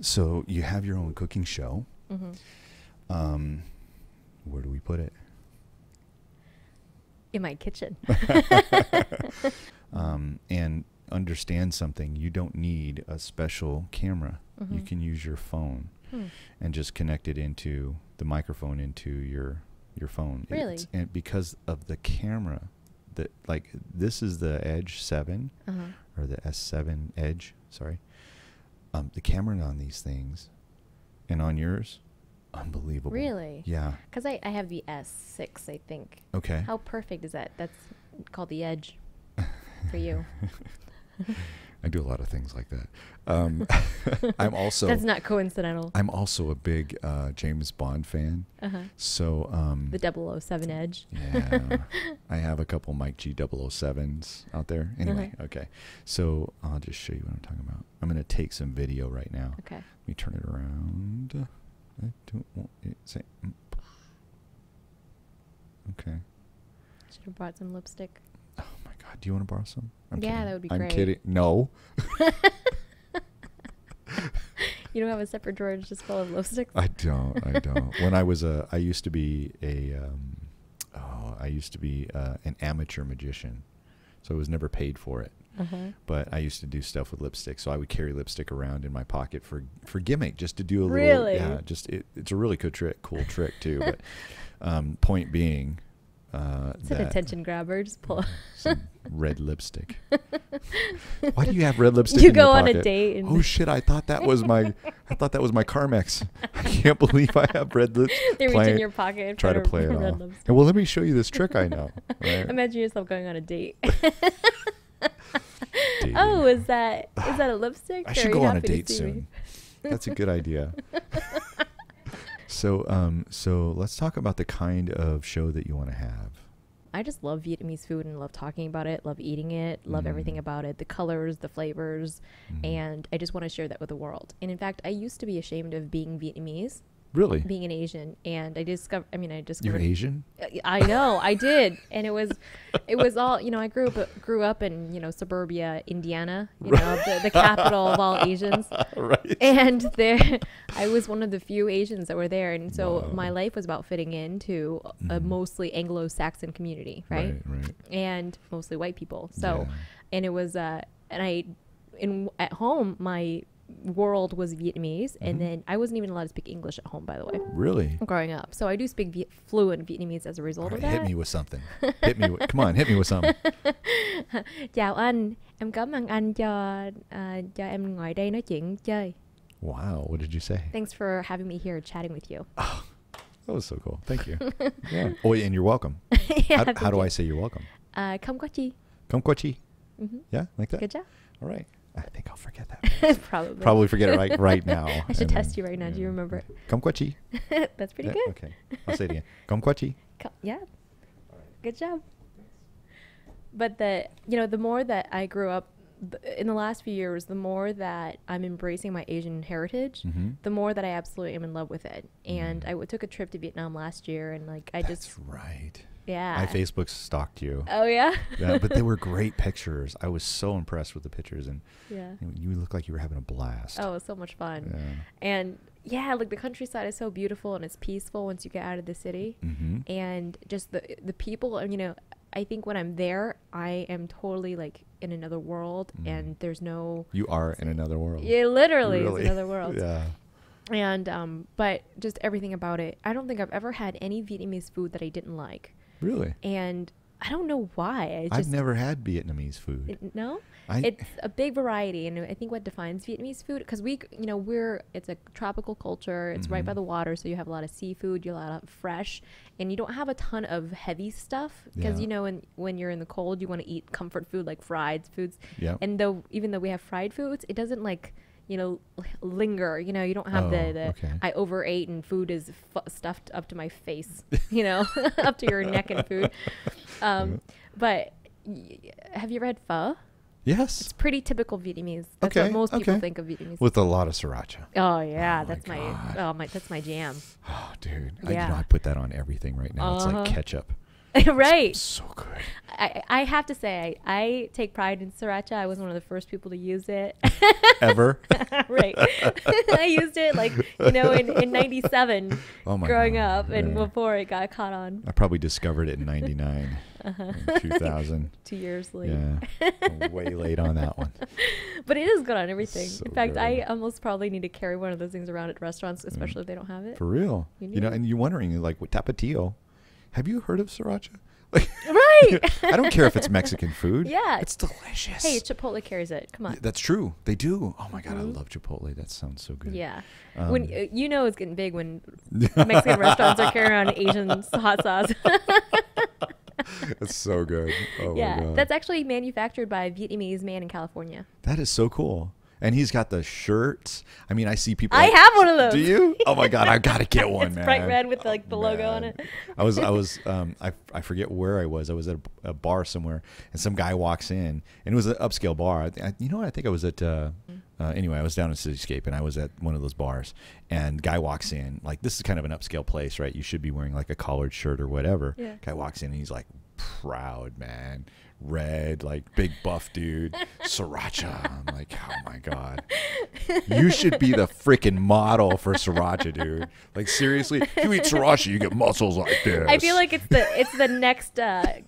So you have your own cooking show. Mm-hmm. Where do we put it? In my kitchen. And understand something. You don't need a special camera. Mm-hmm. You can use your phone and just connect it into the microphone into your phone. Really? And because of the camera, that like this is the Edge 7 or the S7 Edge. Sorry. The camera on these things and on yours, unbelievable. Really? Yeah. Because I have the S6, I think. Okay. How perfect is that? That's called the Edge for you. I do a lot of things like that. I'm also. That's not coincidental. I'm also a big James Bond fan. So. The 007 Edge. Yeah. I have a couple Mike G 007s out there. Anyway, okay. So I'll just show you what I'm talking about. I'm going to take some video right now. Okay. Let me turn it around. I don't want it to say. Okay. Should have brought some lipstick. Oh my God. Do you want to borrow some? I'm Yeah, kidding. that would be I'm great. kidding. No. You don't have a separate drawer just full of lipsticks? I don't. When I used to be an amateur magician, so I was never paid for it. But I used to do stuff with lipstick, so I would carry lipstick around in my pocket for gimmick, just to do a little. Really? Yeah, it's a really cool trick too. But point being, It's an attention grabber. Just pull. Some red lipstick. Why do you have red lipstick? You in go your on pocket? a date. And Oh shit! I thought that was my Carmex. I can't believe I have red lipstick. they reach in your pocket and Try to play it red off. lipstick. Well, let me show you this trick I know. Right? Imagine yourself going on a date. Dating. Oh, is that a lipstick? I Or should are go you on a happy to date see me? soon. That's a good idea. So let's talk about the kind of show that you want to have. I just love Vietnamese food and love talking about it, love eating it, love everything about it, the colors, the flavors, and I just want to share that with the world. And in fact, I used to be ashamed of being Vietnamese, Really? being an Asian, and I discovered. You're Asian? I know, I did, and it was all, I grew up in suburbia, Indiana, the capital of all Asians, Right. and I was one of the few Asians that were there, and so my life was about fitting into a mostly Anglo-Saxon community, right? Right. And mostly white people. So, Yeah. and it was at home my world was Vietnamese, and then I wasn't even allowed to speak English at home, by the way, Really? growing up. So I do speak fluent Vietnamese as a result of that. Hit me with something. Come on, hit me with something. Chào anh, em cảm ơn anh cho em ngồi đây nói chuyện chơi. Wow, what did you say? Thanks for having me here chatting with you. Oh, that was so cool. Thank you. Yeah. Oh, and you're welcome. Yeah, How do I say you're welcome? Không có chi. Come Kwachi. Mhm. Yeah, like that? Good job. All right. I think I'll forget that. Probably. Probably forget it right now. I should test you right now. Do you remember it? Come Kwachi. That's pretty Yeah, good. Okay. I'll say it again. Come Kwachi. Yeah. Good job. But the more that I grew up in the last few years, the more that I'm embracing my Asian heritage, the more that I absolutely am in love with it. And I took a trip to Vietnam last year, and That's right. Yeah. I Facebook stalked you. Oh yeah. Yeah, but they were great pictures. I was so impressed with the pictures, and Yeah. you look like you were having a blast. Oh, it was so much fun. Yeah. And yeah, the countryside is so beautiful and it's peaceful once you get out of the city. And just the people, I think when I'm there, I am totally in another world, and there's no. You are in another world. Yeah, literally, Really? it's another world. Yeah. And but just everything about it, I don't think I've ever had any Vietnamese food that I didn't like. Really? And I don't know why. I've never had Vietnamese food. No, it's a big variety, and I think what defines Vietnamese food, because it's a tropical culture. It's right by the water, so you have a lot of seafood, you have a lot of fresh, and you don't have a ton of heavy stuff because when you're in the cold, you want to eat comfort food like fried foods. Yeah. And even though we have fried foods, it doesn't linger. You don't have okay. I overate and food is stuffed up to my face. Up to your neck and food. But have you ever had pho? Yes. It's pretty typical Vietnamese. That's what most people think of Vietnamese. With a lot of sriracha. Oh yeah, Oh, that's my my God. that's my jam. Oh, dude. Yeah. I put that on everything right now. It's like ketchup. Right. It's so good. I have to say, I take pride in sriracha. I was one of the first people to use it. Ever? Right. I used it like, in 97 growing up and before it got caught on. I probably discovered it in 99, in 2000. 2 years later. Yeah. I'm way late on that one. But it is good on everything. So in fact, good. I almost probably need to carry one of those things around at restaurants, especially if they don't have it. For real. And you're wondering, like, with Tapatio, have you heard of sriracha? Like, right. I don't care if it's Mexican food. Yeah. It's delicious. Hey, Chipotle carries it. Come on. That's true. They do. Oh my God, I love Chipotle. That sounds so good. Yeah. When it's getting big when Mexican restaurants are carrying around Asian hot sauce. That's so good. Oh yeah. my God. That's actually manufactured by a Vietnamese man in California. That is so cool. And he's got the shirts. I mean, I see people. I have one of those. Do you? Oh my God, I gotta get one, it's man. bright red with the logo on it. I forget where I was. I was at a bar somewhere, and some guy walks in, and it was an upscale bar. I think I was at. Anyway, I was down in Cityscape, and I was at one of those bars, and guy walks in. Like, this is kind of an upscale place, right? You should be wearing like a collared shirt or whatever. Yeah. Guy walks in, and he's like, proud, man. Red, like big buff dude, sriracha. I'm like, oh my God, you should be the freaking model for sriracha, dude. Like, seriously, you eat sriracha, you get muscles like this. I feel like it's the next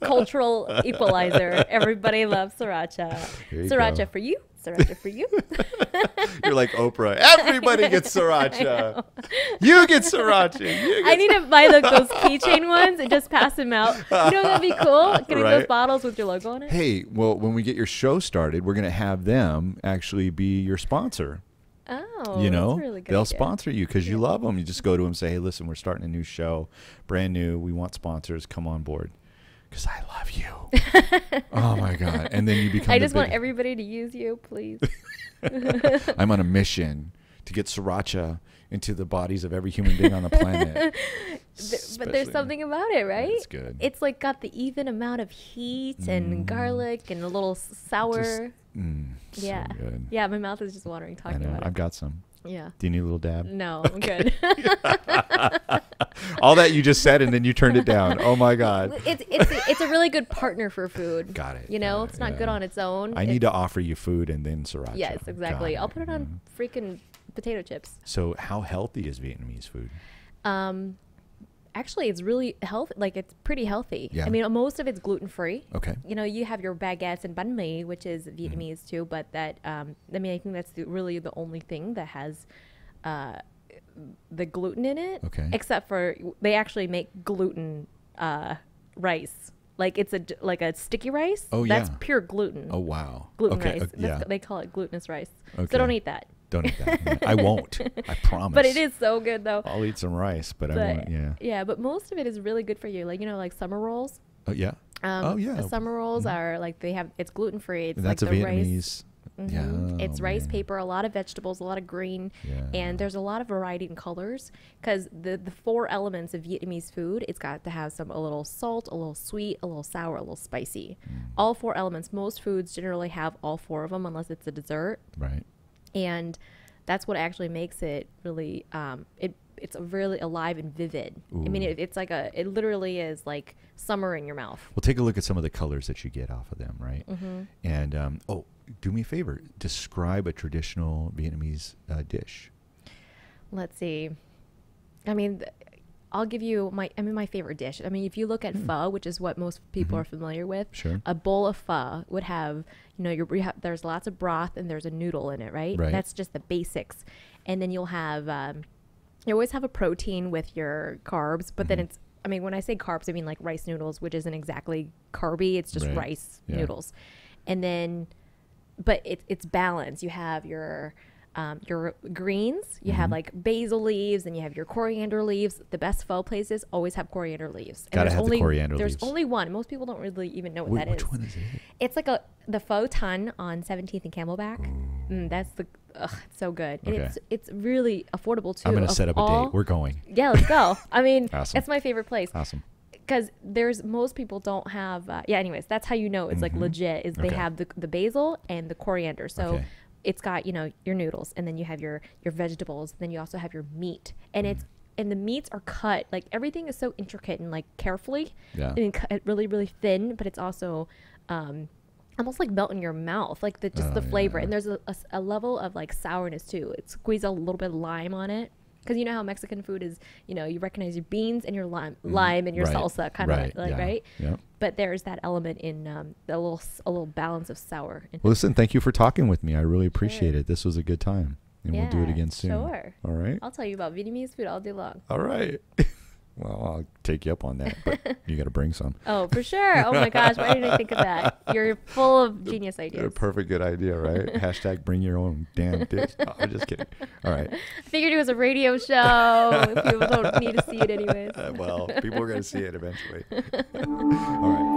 cultural equalizer. Everybody loves sriracha. Sriracha for you. Sriracha for you. You're like Oprah. Everybody gets sriracha. You get sriracha. I need to buy those keychain ones and just pass them out. That'd be cool? Getting those bottles with your logo on it. Hey, well, when we get your show started, we're going to have them actually be your sponsor. Oh, that's a really good they'll idea. Sponsor you because you love them. You just go to them and say, hey, listen, we're starting a new show, brand new. We want sponsors. Come on board. Because I love you. Oh my God. And then you become I just want everybody to use you, please. I'm on a mission to get sriracha into the bodies of every human being on the planet. But there's something about it, right? It's good. It's like got the even amount of heat and garlic and a little sour. So good. Yeah, my mouth is just watering talking about it. I've got some. Yeah. Do you need a little dab? No, I'm good. All that you just said, and then you turned it down. Oh my God. It's a really good partner for food. Got it. It's not good on its own. I need to offer you food and then sriracha. Yes, exactly. I'll put it on freaking potato chips. So how healthy is Vietnamese food? Actually, it's really healthy. Like, it's pretty healthy. Yeah. I mean, most of it's gluten-free. Okay. You have your baguettes and banh mi, which is Vietnamese too, but that, I think that's really the only thing that has the gluten in it. Okay. Except for, they actually make gluten rice. Like, it's like a sticky rice. Oh, yeah. That's pure gluten. Oh, wow. Gluten okay. rice. Yeah. They call it glutinous rice. Okay. So don't eat that. Don't eat that. I won't. I promise. But it is so good, though. I'll eat some rice, but I won't. Yeah. Yeah, but most of it is really good for you. Like, like summer rolls. Oh, yeah. Summer rolls are like, it's gluten free. It's that's like a the Vietnamese. rice. Yeah. It's rice paper, a lot of vegetables, a lot of green, and there's a lot of variety in colors because the 4 elements of Vietnamese food, it's got to have a little salt, a little sweet, a little sour, a little spicy. All 4 elements. Most foods generally have all 4 of them unless it's a dessert. Right. And that's what actually makes it really it's really alive and vivid. Ooh. I mean, it's like it literally is like summer in your mouth. Well, take a look at some of the colors that you get off of them, right? And do me a favor, describe a traditional Vietnamese dish. Let's see. I mean, I'll give you my favorite dish. I mean, if you look at pho, which is what most people are familiar with, sure. A bowl of pho would have, there's lots of broth and there's a noodle in it, right? Right. That's just the basics. And then you'll have, you always have a protein with your carbs, but then when I say carbs, I mean like rice noodles, which isn't exactly carby. It's just rice noodles. And then, but it's balanced. You have your greens, you have like basil leaves, and you have your coriander leaves. The best pho places always have coriander leaves. Gotta have the coriander leaves. There's only one. Most people don't really even know what that is. Which one is it? It's like the pho ton on 17th and Camelback. That's it's so good. And Okay. it's really affordable too. I'm going to set up a date. We're going. Yeah, let's go. I mean, Awesome. it's my favorite place. Awesome. Because most people don't have, anyways, that's how you know it's like legit, is they have the basil and the coriander. So it's got, your noodles, and then you have your vegetables, then you also have your meat. And it's and the meats are cut, like everything is so intricate and like carefully, Yeah. and cut really, really thin, but it's also almost like melt in your mouth, like the flavor. Yeah. And there's a level of like sourness too. It squeeze a little bit of lime on it. Because you know how Mexican food is, you know, you recognize your beans and your lime and your Right. salsa, kind of Right. like, Yeah. right? Yeah. But there's that element in a little balance of sour. Well, listen, thank you for talking with me. I really appreciate it. This was a good time. And we'll do it again soon. Sure. All right. I'll tell you about Vietnamese food all day long. All right. Well, I'll take you up on that, but you got to bring some. Oh, for sure. Oh my gosh, why didn't I think of that? You're full of genius ideas. A perfect good idea, right? Hashtag bring your own damn dish. Oh, I'm just kidding. All right. I figured it was a radio show. People don't need to see it anyways. Well, people are going to see it eventually. All right.